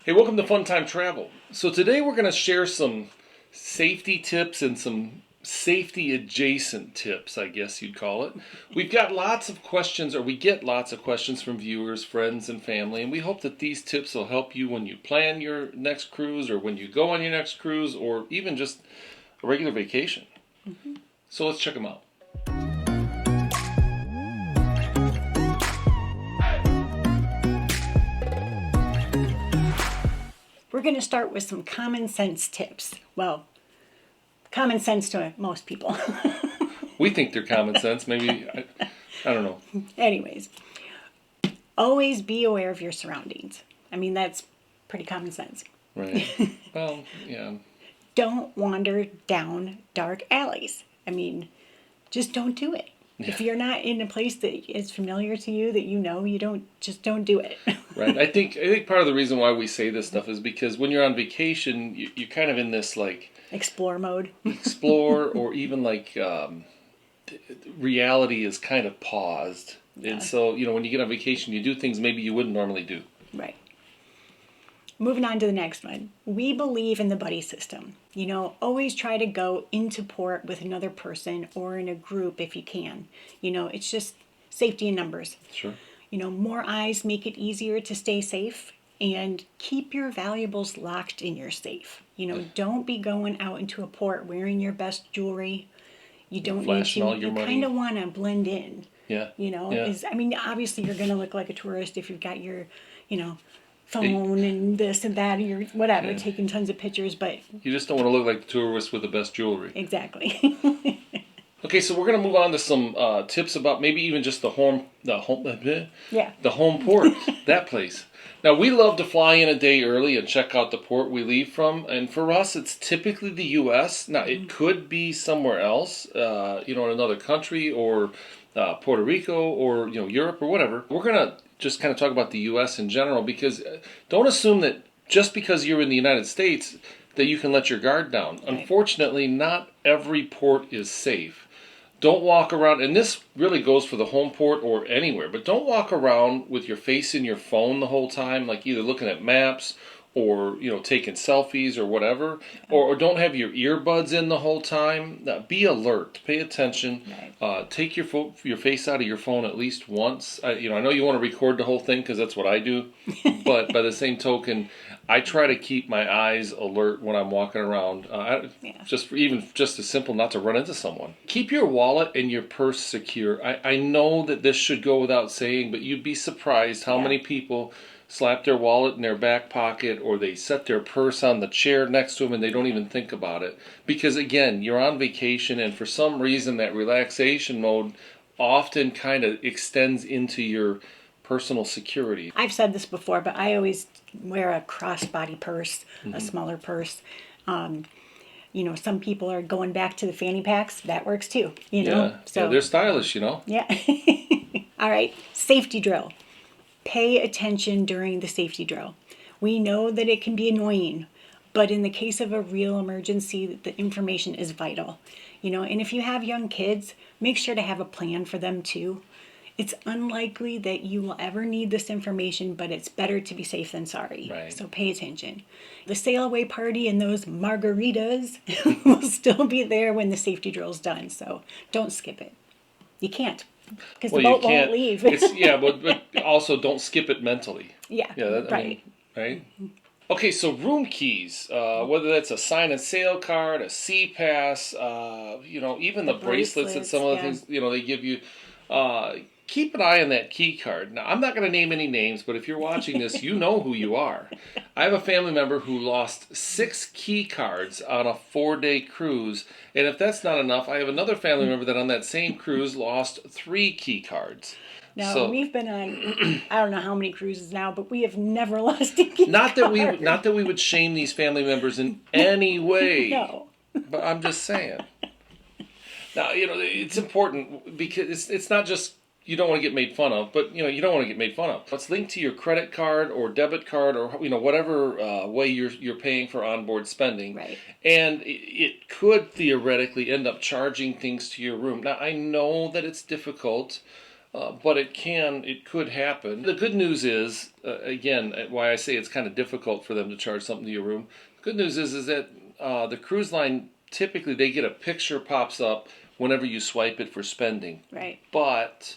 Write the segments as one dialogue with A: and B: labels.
A: Hey, welcome to Fun Time Travel. So today we're going to share some safety tips and some safety adjacent tips, I guess you'd call it. We've got lots of questions, or we get lots of questions from viewers, friends, and family, and we hope that these tips will help you when you plan your next cruise, or when you go on your next cruise, or even just a regular vacation. So let's check them out.
B: We're going to start with some common sense tips. Well, common sense to most people.
A: We think they're common sense. Maybe, I don't know.
B: Anyways, always be aware of your surroundings. I mean, that's pretty common sense.
A: Right. Well, yeah.
B: Don't wander down dark alleys. I mean, just don't do it. If you're not in a place that is familiar to you, that you know, just don't do it.
A: Right. I think part of the reason why we say this stuff is because when you're on vacation, you're kind of in this like
B: Explore mode.
A: explore, or even like reality is kind of paused.
B: Yeah.
A: And so, when you get on vacation, you do things maybe you wouldn't normally do.
B: Right. Moving on to the next one. We believe in the buddy system. Always try to go into port with another person or in a group if you can. It's just safety in numbers.
A: Sure.
B: More eyes make it easier to stay safe, and keep your valuables locked in your safe. Don't be going out into a port wearing your best jewelry. You don't need
A: Flashing
B: to.
A: all your
B: You
A: money.
B: kind of want to blend in.
A: Yeah.
B: Yeah. Obviously you're going to look like a tourist if you've got your, phone and this and that, and you're whatever, taking tons of pictures, but
A: You just don't want to look like the tourist with the best jewelry.
B: exactly.
A: Okay, so we're going to move on to some tips about maybe even just the home port, that place. Now, we love to fly in a day early and check out the port we leave from, and for us, it's typically the U.S. Now, it could be somewhere else, in another country, or Puerto Rico, or Europe, or whatever. We're going to just kind of talk about the U.S. in general, because don't assume that just because you're in the United States that you can let your guard down.
B: Right.
A: Unfortunately, not every port is safe. Don't walk around, and this really goes for the home port or anywhere, but don't walk around with your face in your phone the whole time, like either looking at maps or taking selfies or whatever, or don't have your earbuds in the whole time. Be alert, pay attention.
B: Right.
A: Take your face out of your phone at least once. I know you want to record the whole thing because that's what I do, but by the same token, I try to keep my eyes alert when I'm walking around. Just as simple not to run into someone. Keep your wallet and your purse secure. I know that this should go without saying, but you'd be surprised how many people slap their wallet in their back pocket, or they set their purse on the chair next to them and they don't even think about it. Because again, you're on vacation, and for some reason that relaxation mode often kind of extends into your personal security.
B: I've said this before, but I always wear a crossbody purse, a smaller purse. Some people are going back to the fanny packs. That works too,
A: Yeah, they're stylish,
B: Yeah. All right, safety drill. Pay attention during the safety drill. We know that it can be annoying, but in the case of a real emergency, the information is vital. And if you have young kids, make sure to have a plan for them too. It's unlikely that you will ever need this information, but it's better to be safe than sorry.
A: Right.
B: So pay attention. The sail away party and those margaritas will still be there when the safety drill's done, so don't skip it. You can't, because the boat won't leave.
A: But also don't skip it mentally.
B: Yeah, right.
A: Right? Okay, so room keys, whether that's a sign and sail card, a sea pass, even the bracelets that some of the things, they give you. Keep an eye on that key card. Now, I'm not going to name any names, but if you're watching this, you know who you are. I have a family member who lost 6 key cards on a 4-day cruise, and if that's not enough, I have another family member that on that same cruise lost 3 key cards.
B: Now, we've been on, I don't know how many cruises now, but we have never lost a key
A: not
B: card.
A: Not that we would shame these family members in any way.
B: No.
A: But I'm just saying. Now, it's important because it's not just you don't want to get made fun of, but you don't want to get made fun of. It's linked to your credit card or debit card or whatever way you're paying for onboard spending.
B: Right.
A: And it could theoretically end up charging things to your room. Now I know that it's difficult, but it could happen. The good news is, again, why I say it's kind of difficult for them to charge something to your room. The good news is that the cruise line, typically they get a picture pops up whenever you swipe it for spending.
B: Right.
A: But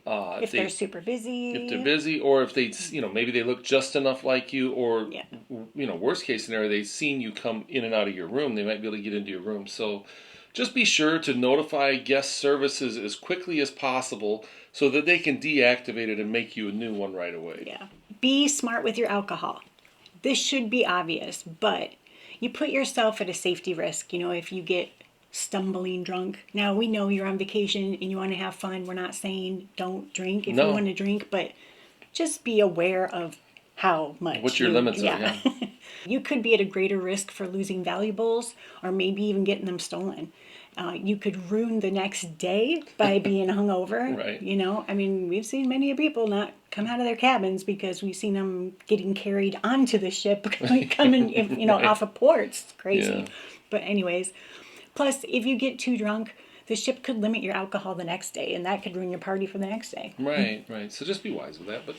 B: if they're super busy.
A: If they're busy, or if they, maybe they look just enough like you, or, worst case scenario, they've seen you come in and out of your room, they might be able to get into your room. So just be sure to notify guest services as quickly as possible so that they can deactivate it and make you a new one right away.
B: Yeah. Be smart with your alcohol. This should be obvious, but you put yourself at a safety risk, if you get stumbling drunk. Now, we know you're on vacation and you want to have fun. We're not saying don't drink if you want to drink, but just be aware of how much.
A: What your limits are, yeah.
B: You could be at a greater risk for losing valuables or maybe even getting them stolen. You could ruin the next day by being hungover.
A: Right.
B: We've seen many people not come out of their cabins because we've seen them getting carried onto the ship coming, right. Off of ports. It's crazy. Yeah. But anyways, plus if you get too drunk, the ship could limit your alcohol the next day, and that could ruin your party for the next day.
A: Right. So just be wise with that. But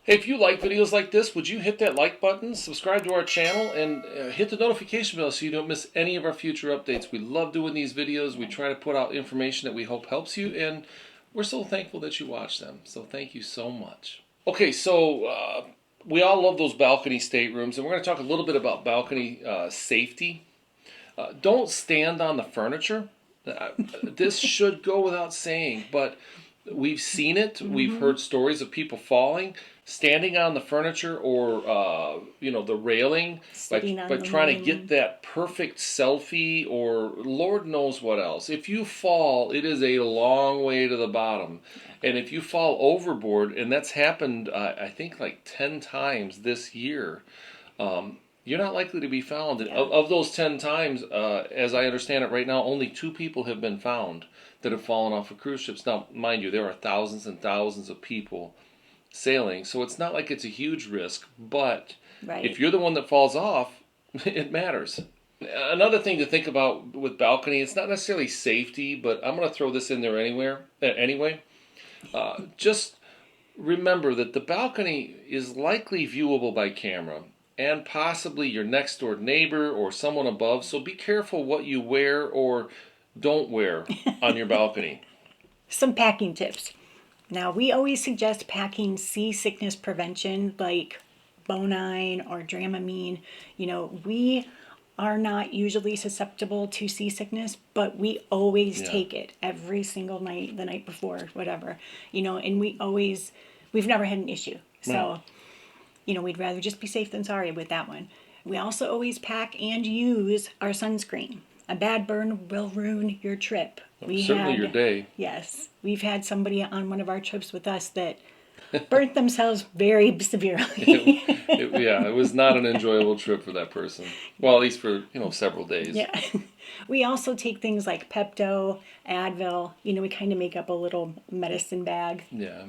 A: if you like videos like this, would you hit that like button, subscribe to our channel, and hit the notification bell so you don't miss any of our future updates. We love doing these videos. We try to put out information that we hope helps you, and we're so thankful that you watch them. So thank you so much. Okay, so we all love those balcony staterooms, and we're going to talk a little bit about balcony safety. Don't stand on the furniture. This should go without saying, but we've seen it. Mm-hmm. We've heard stories of people falling, standing on the furniture or the railing, by trying to get that perfect selfie or Lord knows what else. If you fall, it is a long way to the bottom. And if you fall overboard, and that's happened, I think like 10 times this year, you're not likely to be found. And of those 10 times, as I understand it right now, only 2 people have been found that have fallen off of cruise ships. Now, mind you, there are thousands and thousands of people sailing, so it's not like it's a huge risk, but if you're the one that falls off, it matters. Another thing to think about with balcony, it's not necessarily safety, but I'm going to throw this in there anyway. Just remember that the balcony is likely viewable by camera, and possibly your next door neighbor or someone above, so be careful what you wear or don't wear on your balcony.
B: Some packing tips. Now, we always suggest packing seasickness prevention like Bonine or Dramamine. We are not usually susceptible to seasickness, but we always take it every single night, the night before, whatever. And we've never had an issue. So, we'd rather just be safe than sorry with that one. We also always pack and use our sunscreen. A bad burn will ruin your trip.
A: Certainly your day.
B: Yes. We've had somebody on one of our trips with us that burnt themselves very severely.
A: It was not an enjoyable trip for that person. Well, at least for, several days.
B: Yeah. We also take things like Pepto, Advil. We kind of make up a little medicine bag.
A: Yeah.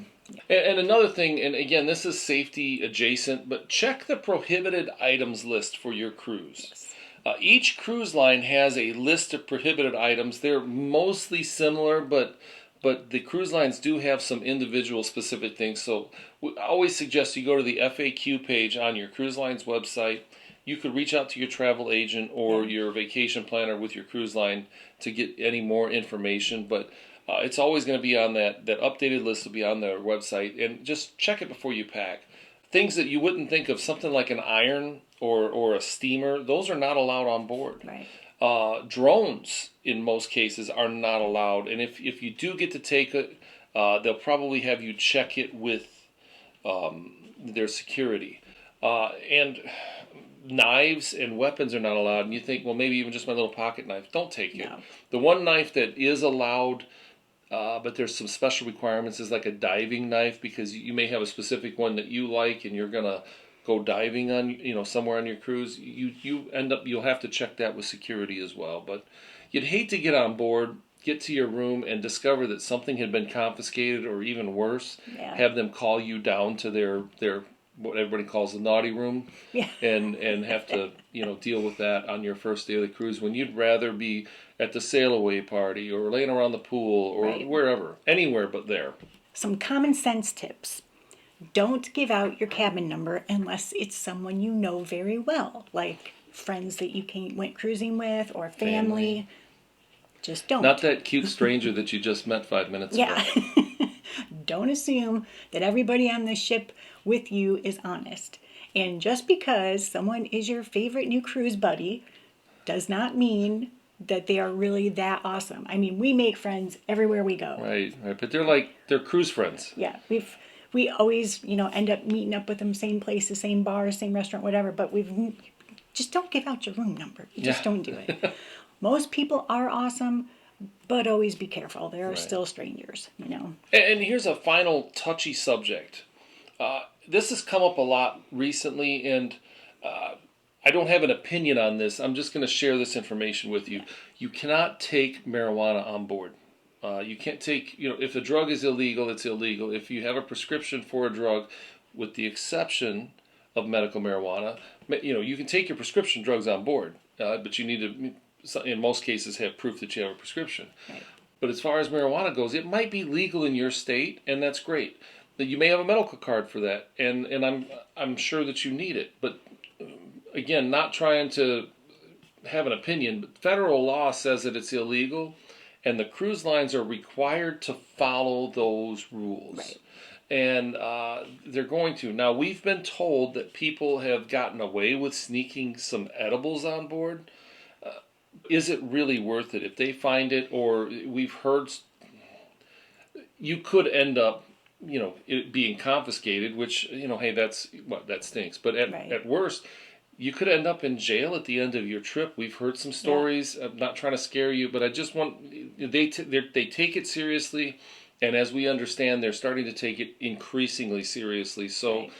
A: And another thing, and again, this is safety adjacent, but check the prohibited items list for your cruise. Yes. Each cruise line has a list of prohibited items. They're mostly similar, but the cruise lines do have some individual specific things. So we always suggest you go to the FAQ page on your cruise line's website. You could reach out to your travel agent or your vacation planner with your cruise line to get any more information. But it's always going to be on that updated list will be on their website. And just check it before you pack. Things that you wouldn't think of, something like an iron or a steamer, those are not allowed on board.
B: Right.
A: Drones, in most cases, are not allowed. And if you do get to take it, they'll probably have you check it with their security. And knives and weapons are not allowed. And you think, well, maybe even just my little pocket knife. Don't take it.
B: No.
A: The one knife that is allowed, but there's some special requirements, is like a diving knife, because you may have a specific one that you like and you're going to go diving on, somewhere on your cruise. You'll have to check that with security as well. But you'd hate to get on board, get to your room, and discover that something had been confiscated, or even worse, have them call you down to their what everybody calls the naughty room, and have to deal with that on your first day of the cruise, when you'd rather be at the sail away party or laying around the pool or wherever, anywhere but there.
B: Some common sense tips. Don't give out your cabin number unless it's someone you know very well, like friends that you went cruising with or family. Just don't.
A: Not that cute stranger that you just met 5 minutes ago.
B: Yeah. Don't assume that everybody on the ship with you is honest. And just because someone is your favorite new cruise buddy does not mean that they are really that awesome. I mean, we make friends everywhere we go.
A: Right. But they're cruise friends.
B: Yeah, we always, end up meeting up with them, same places, same bars, same restaurant, whatever, but just don't give out your room number. You just don't do it. Most people are awesome, but always be careful. There are still strangers,
A: And here's a final touchy subject. This has come up a lot recently, and I don't have an opinion on this. I'm just going to share this information with you. You cannot take marijuana on board. You can't take, if a drug is illegal, it's illegal. If you have a prescription for a drug, with the exception of medical marijuana, you can take your prescription drugs on board, but you need to, in most cases, have proof that you have a prescription.
B: Right.
A: But as far as marijuana goes, it might be legal in your state, and that's great. You may have a medical card for that, and I'm sure that you need it. But again, not trying to have an opinion, but federal law says that it's illegal, and the cruise lines are required to follow those rules.
B: Right.
A: And they're going to. Now, we've been told that people have gotten away with sneaking some edibles on board. Is it really worth it? If they find it, or we've heard, you could end up, it being confiscated, which, hey, that stinks. But at worst, you could end up in jail at the end of your trip. We've heard some stories. I'm not trying to scare you, but I just want, they take it seriously. And as we understand, they're starting to take it increasingly seriously. So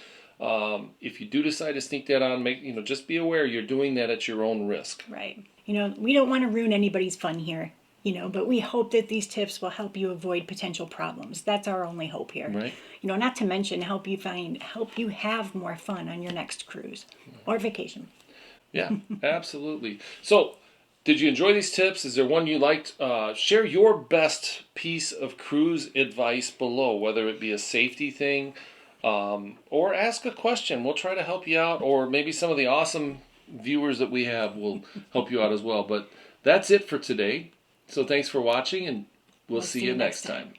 A: if you do decide to sneak that on, just be aware you're doing that at your own risk.
B: Right. We don't want to ruin anybody's fun here, but we hope that these tips will help you avoid potential problems. That's our only hope here.
A: Right.
B: Not to mention help you have more fun on your next cruise or vacation.
A: Yeah, absolutely. So, did you enjoy these tips? Is there one you liked? Share your best piece of cruise advice below, whether it be a safety thing or ask a question. We'll try to help you out, or maybe some of the awesome viewers that we have will help you out as well. But that's it for today. So thanks for watching, and we'll see you next time.